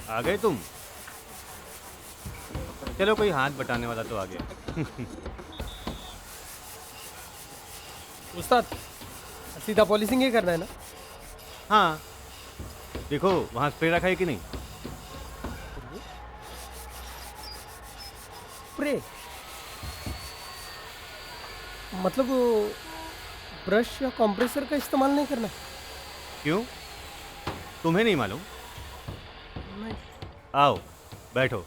आ गए तुम? चलो कोई हाथ बटाने वाला तो आ गया। उस्ताद, सीधा पॉलिशिंग ही करना है ना? हाँ, देखो वहाँ स्प्रे रखा है कि नहीं? स्प्रे मतलब ब्रश या कंप्रेसर का इस्तेमाल नहीं करना? क्यों? तुम्हें नहीं मालूम? नहीं। आओ, बैठो।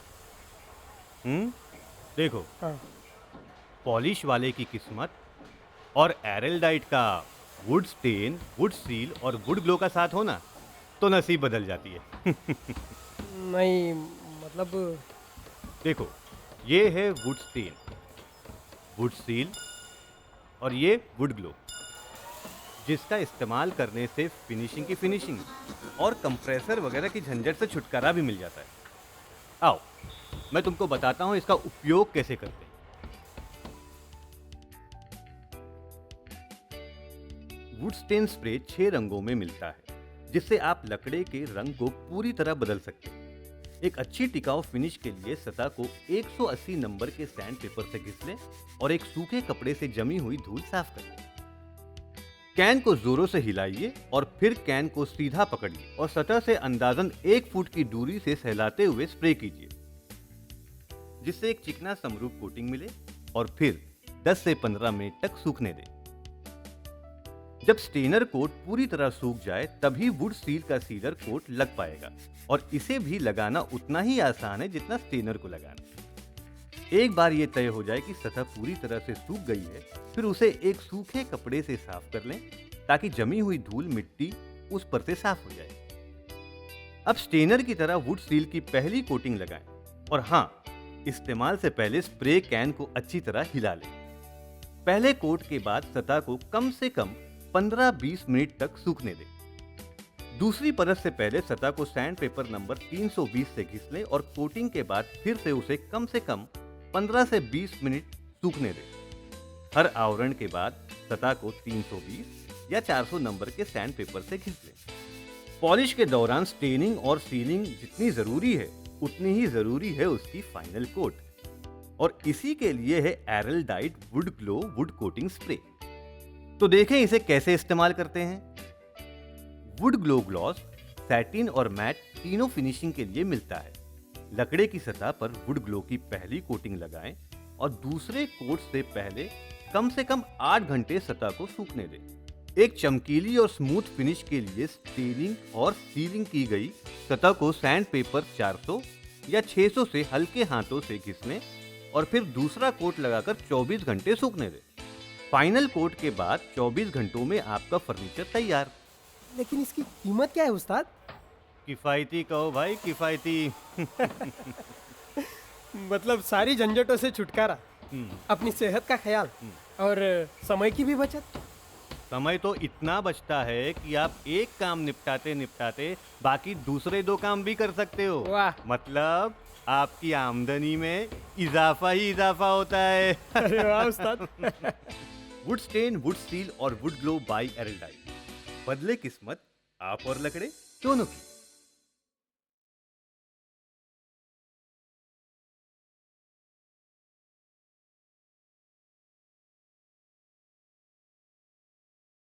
देखो, हाँ। पॉलिश वाले की किस्मत और एरलडाइट का वुड स्टेन, वुड सील और वुड ग्लो का साथ होना तो नसीब बदल जाती है। नहीं, मतलब देखो, ये है वुड स्टेन, वुड सील और ये वुड ग्लो, जिसका इस्तेमाल करने से फिनिशिंग की फिनिशिंग और कंप्रेसर वगैरह की झंझट से छुटकारा भी मिल जाता है। आओ, मैं तुमको बताता हूं इसका उपयोग कैसे करते हैं। वुड स्टेन स्प्रे 6 रंगों में मिलता है, जिससे आप लकड़े के रंग को पूरी तरह बदल सकते हैं। एक अच्छी टिकाऊ फिनिश के लिए सतह को 180 नंबर के सैंड पेपर से घिस लें और एक सूखे कपड़े से जमी हुई धूल साफ कर लें। कैन को जोरों से हिलाइए और फिर कैन को सीधा पकड़िए और सतह से अंदाजन 1 फुट की दूरी से सहलाते हुए स्प्रे कीजिए, जिससे एक चिकना समरूप कोटिंग मिले और फिर 10 से 15 मिनट तक सूखने दें। जब स्टेनर कोट पूरी तरह सूख जाए तभी वुड सील का सीलर कोट लग पाएगा और इसे भी लगाना उतना ही आसान है जितना स्टेनर को लगाना। एक बार ये तय हो जाए कि सतह पूरी तरह से सूख गई है, फिर उसे एक सूखे कपड़े से साफ कर लें ताकि जमी हुई धूल मिट्टी उस पर से साफ हो जाए। अब स्टेनर की तरह वुड सील की पहली कोटिंग लगाएं और हाँ, इस्तेमाल से पहले स्प्रे कैन को अच्छी तरह हिला लें। पहले कोट के बाद सतह को कम से कम 15-20 मिनट तक सूखने दें। दूसरी परत से पहले सतह को सैंड पेपर नंबर 320 से घिस लें और कोटिंग के बाद फिर से उसे कम 15 से 20 मिनट सूखने दें। हर आवरण के बाद सतह को 320 या 400 नंबर के सैंड पेपर से घिस लें। पॉलिश के दौरान स्टेनिंग और सीलिंग जितनी जरूरी है, उतनी ही जरूरी है उसकी फाइनल कोट, और इसी के लिए है Araldite wood glow wood coating spray. तो देखें इसे कैसे इस्तेमाल करते हैं। वुड ग्लो ग्लॉस, सैटिन और मैट तीनों फिनिशिंग के लिए मिलता है। लकड़े की सतह पर वुड ग्लो की पहली कोटिंग लगाएं और दूसरे कोट से पहले कम से कम 8 घंटे सतह को सूखने दें। एक चमकीली और स्मूथ फिनिश के लिए स्टेनिंग और सीलिंग की गई सतह को सैंड पेपर 400 या 600 से हल्के हाथों से घिस लें और फिर दूसरा कोट लगाकर 24 घंटे सूखने दें। फाइनल कोट के बाद 24 घंटों में आपका फर्नीचर तैयार। लेकिन इसकी कीमत क्या है उस्ताद? किफायती कहो भाई, किफायती। मतलब सारी झंझटों से छुटकारा, अपनी सेहत का ख्याल और समय की भी बचत। समय तो इतना बचता है कि आप एक काम निपटाते निपटाते बाकी दूसरे 2 काम भी कर सकते हो। वाह! मतलब आपकी आमदनी में इजाफा ही इजाफा होता है। अरे वाह उस्ताद! वुड स्टेन, वुड सील और वुड ग्लो बाय एरलडाइट। बदले किस्मत आप और लकड़े दोनों की।